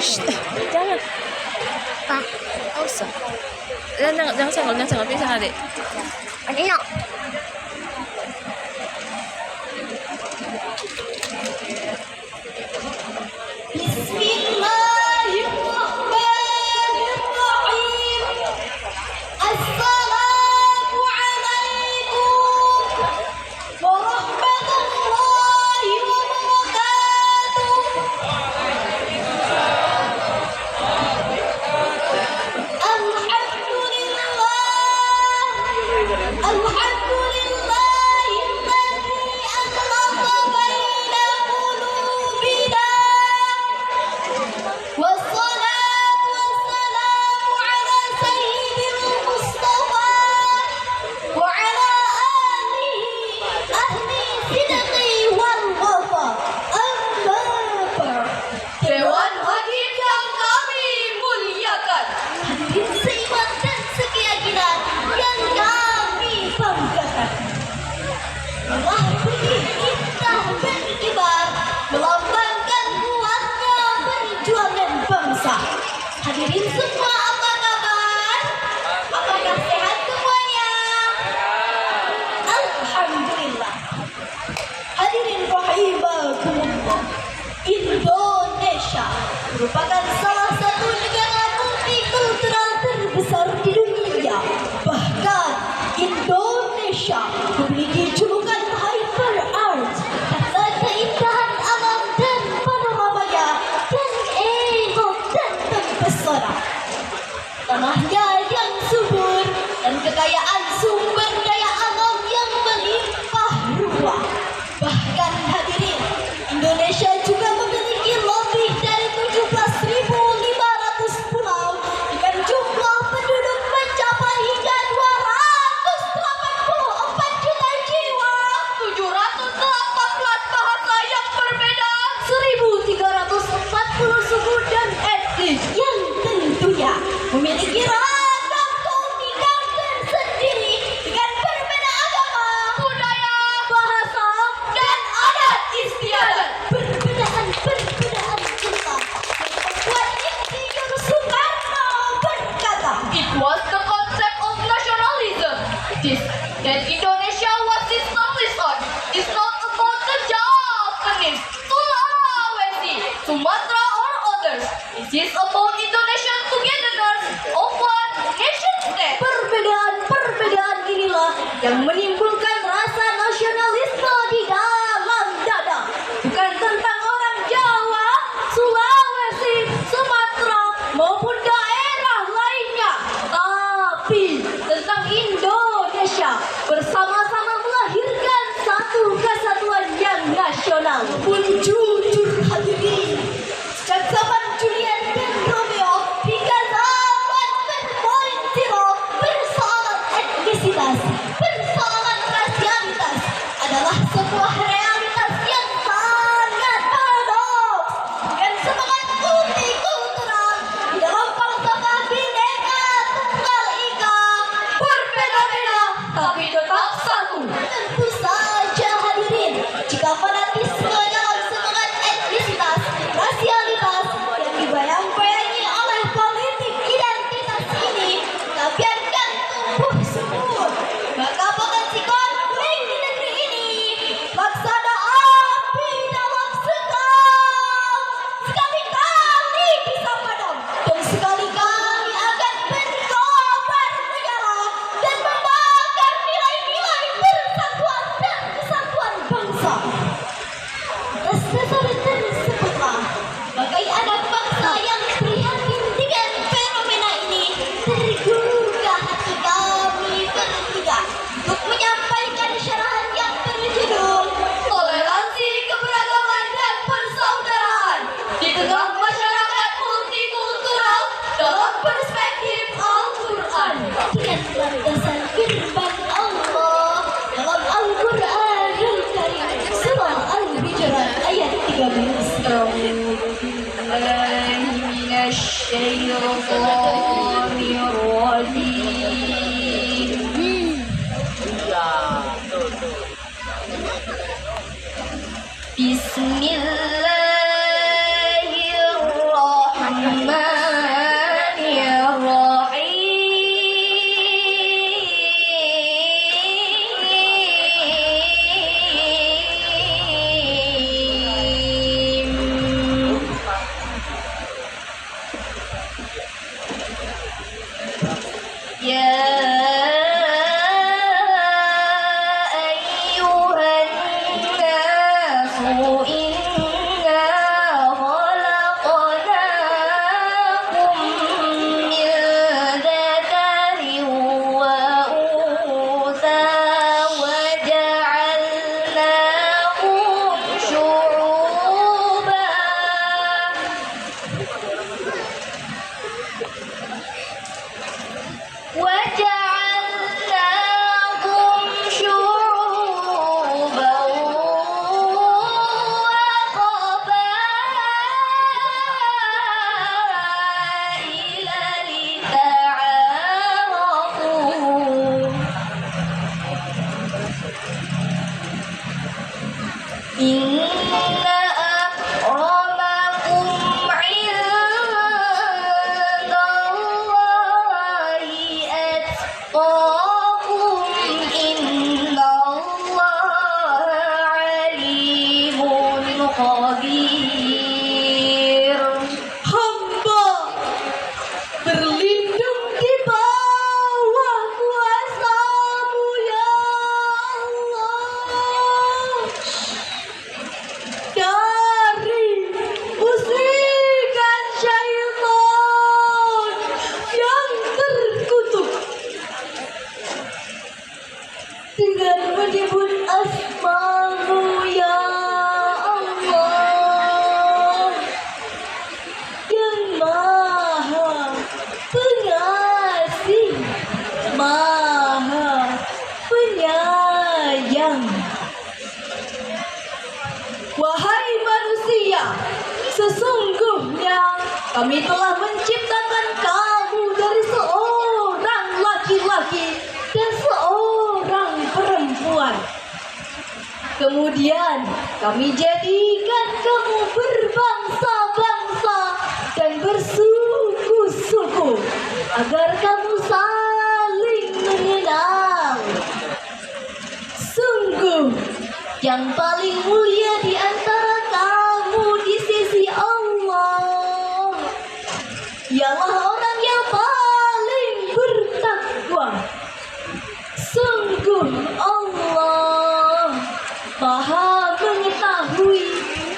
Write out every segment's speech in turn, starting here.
Jangan. Ah, nggak usah. Jangan senggol, bisa nggak, Dek? Ayo. Bismillahirrahmanirrahim. Assalamualaikum warahmatullahi wabarakatuh. Dewan Hakim yang kami muliakan, hadirin seiman dan sekeyakinan yang kami banggakan, telah berindah berkibar melambangkan kuatnya perjuangan bangsa. Hadirin semua, apa kabar? Apakah sehat semuanya? Alhamdulillah. Hadirin rahimakumullah, Indonesia merupakan salah satu negara multikultural terbesar di dunia. Bahkan Indonesia memiliki julukan hyper art karena keindahan alam dan panoramanya yang elok dan terpesona. Tanahnya yang subur dan kekayaan sumber daya alam yang melimpah ruah. Bahkan hadirin, Indonesia juga memiliki lebih dari 17.500 pulau dengan jumlah penduduk mencapai hingga 284 juta jiwa, 718 bahasa yang berbeda, 1.340 suku dan etnis yang tentunya memiliki ragam keunikan tersendiri dengan berbeda agama, budaya, bahasa, dan adat istiadat. Perbedaan cinta membuat Insinyur Soekarno berkata, "It was the concept of nationalism. That Indonesia was established on is not about the Japanese, Sulawesi, Sumatra or others. It is about Indonesian togetherness of one nation state." Perbedaan inilah yang menimbulkan rasa nasionalisme di dalam dada. Bukan tentang orang Jawa, Sulawesi, Sumatera maupun daerah lainnya, tapi tentang Indonesia bersama-sama melahirkan satu kesatuan yang nasional. Pun jujur hadirin, sejak zaman Juliet dan Romeo hingga zaman 1.0, persoalan etnisitas, persoalan rasialitas adalah sebuah realitas yang sangat paradoks dengan semangat multikultural di dalam falsafah Bhinneka Tunggal Ika, berbeda-beda tapi tetap satu. Tentu saja hadirin, jika fanatisme dalam semangat etnisitas, rasialitas yang dibayang-bayangi oleh politik identitas ini kita biarkan tumbuh subur, maka potensi konflik di negeri ini laksana api dalam sekam. Sekali-kali bisa padam dan sekali-kali akan berkobar menyala dan membakar nilai-nilai persatuan dan kesatuan bangsa. Atas dasar tersebutlah, bagai anak bangsa yang prihatin dengan fenomena ini, tergugah hati kami bertiga untuk menyampaikan syarahan yang berjudul Toleransi, Keberagaman, dan Persaudaraan di tengah masyarakat multikultural dalam perspektif Al-Quran, dengan landasan firman Allah dalam Al-Quranul Karim surah Al-Hujurat ayat 13. Bismillahirrahmanirrahim. Inna akramakum indallahi atqakum. Innallaha alimun khabir. Hamba berlindung di bawah kuasa-Mu ya Allah, dari musikan syaitan yang terkutuk. Dengan menyebut asma-Mu ya Allah, yang maha pengasih, maha penyayang. Wahai manusia, sesungguhnya kami telah menciptakan kamu dari seorang laki-laki dan seorang perempuan. Kemudian kami jadikan kamu berbangsa-bangsa dan bersuku-suku agar kamu saling mengenal. Sungguh yang paling mulia di antara kamu di sisi Allah ialah orang yang paling bertakwa. Sungguh Allah Maha mengetahui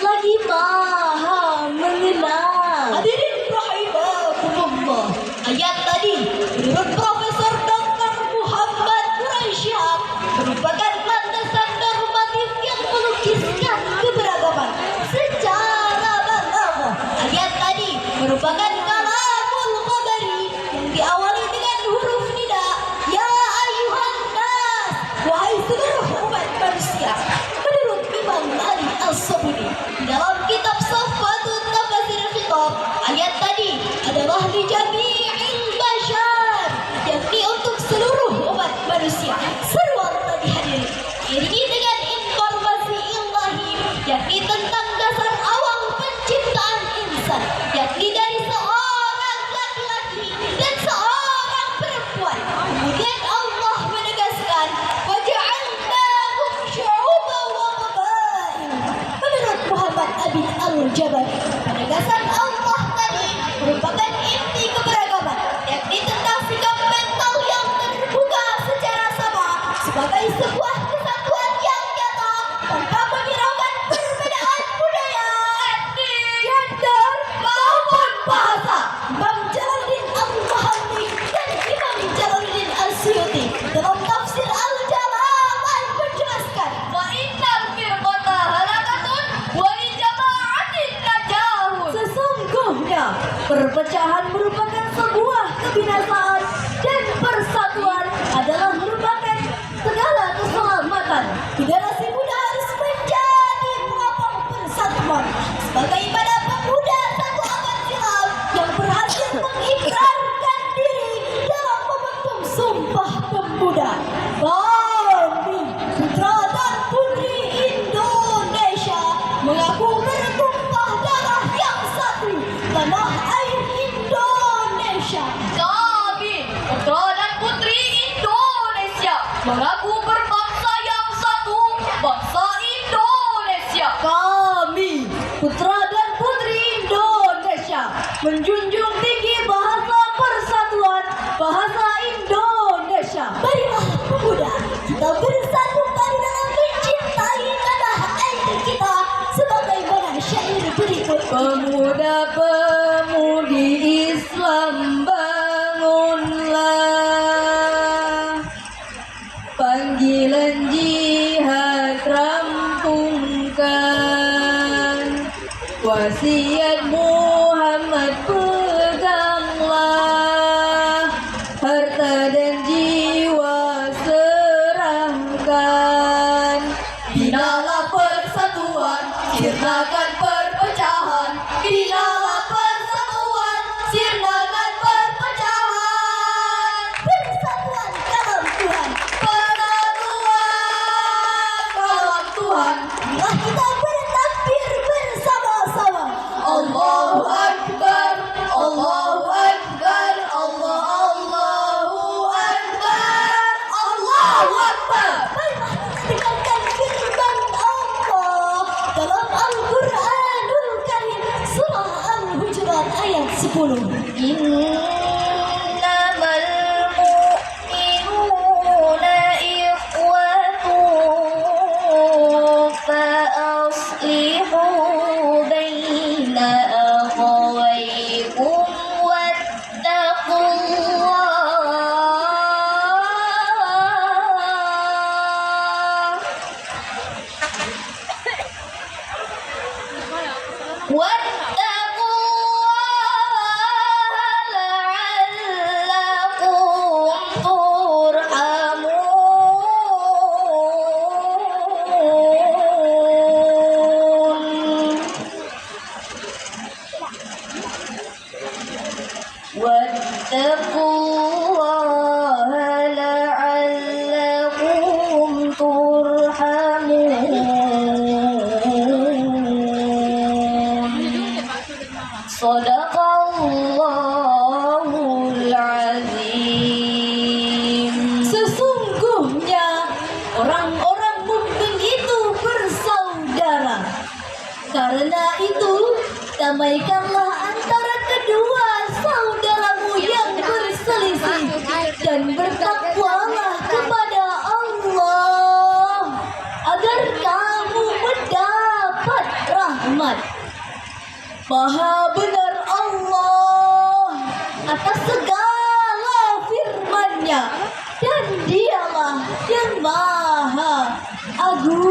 lagi Maha mengenal. Hadirin rahimakumullah. Ayat tadi menurut Profesor Dr. Muhammad Quraisyah merupakan landasan normatif yang melukiskan keberagaman secara balaghah. Ayat tadi merupakan kalamul khabari yang diawali dengan huruf nida, ya ayyuhan nas, wahai seluruh umat manusia. Menurut Imam Ali As-Sabuni dalam kitab Safatut Tafsir Khitab, ayat tadi adalah li jami'il bashar, yakni untuk seluruh umat manusia. Seruan tadi hadirin iringi dengan informasi ilahi, yakni tentang dasar awal penciptaan insan, yakni dari seorang laki-laki dan seorang perempuan. Kemudian Allah menegaskan, waja'alnakum syu'uban wa qabail. Menurut Muhammad Abid Al-Jabari, penegasan Allah tadi merupakan inti keberagaman, yakni tentang sikap mental yang terbuka secara sama sebagai sebuah kesatuan yang nyata tanpa menghiraukan perbedaan budaya, etnis, gender, maupun bahasa. Imam Jalaluddin Al-Mahalli dan Imam Jalaluddin Al-Suyuti dalam tafsir Al-Jalalain menjelaskan, wa innal firqata halakatun wa li jama'atin najahun. Sesungguhnya perpecahan merupakan sebuah kebinasaan dan persatuan adalah merupakan segala keselamatan. Generasi muda harus menjadi pelopor persatuan sebagai pada pemuda satu abad silam yang berhasil mengikrarkan diri dalam membentuk Sumpah Pemuda. Kami, putra dan putri Indonesia, mengaku bertumpah darah yang satu, tanah air Indonesia. Kami, putra dan putri Indonesia, mengaku berbangsa yang satu, bangsa Indonesia. Kami, putra dan putri Indonesia, menjunjung tinggi bahasa persatuan, bahasa Indonesia. Baiklah pemuda, kita bersatu padu dalam mencintai tanah air kita sebagaimana syair berikut. Pemuda-pemudi Islam bangunlah, panggilan jihad rampungkan, wasiat Muhammad peganglah, harta dan jiwa serahkan. Binalah persatuan, sirnakan perpecahan. Binalah persatuan, sirnakan perpecahan. Persatuan dalam Tuhan, persatuan dalam Tuhan. Tuhan. Marilah kita bertakbir bersama-sama. Allahu Akbar, Allahu Akbar, Allahu Akbar, Allahu Akbar. Marilah kita dengarkan firman Allah dalam Al-Quranul Karim surah Al-Hujurat ayat 10. Innamal mu'minuna ikhwatun fa aslihu baina akhawaykum واتقوا الله لعلكم ترحمون واتقوا الله لعلكم ترحمون Sadaqallahul azim. Sesungguhnya orang-orang mukmin itu bersaudara. Karena itu, damaikanlah antara kedua saudaramu yang berselisih dan bertakwalah kepada Allah agar kamu mendapat rahmat. Maha benar Allah atas segala firman-Nya dan Dialah yang Maha Agung.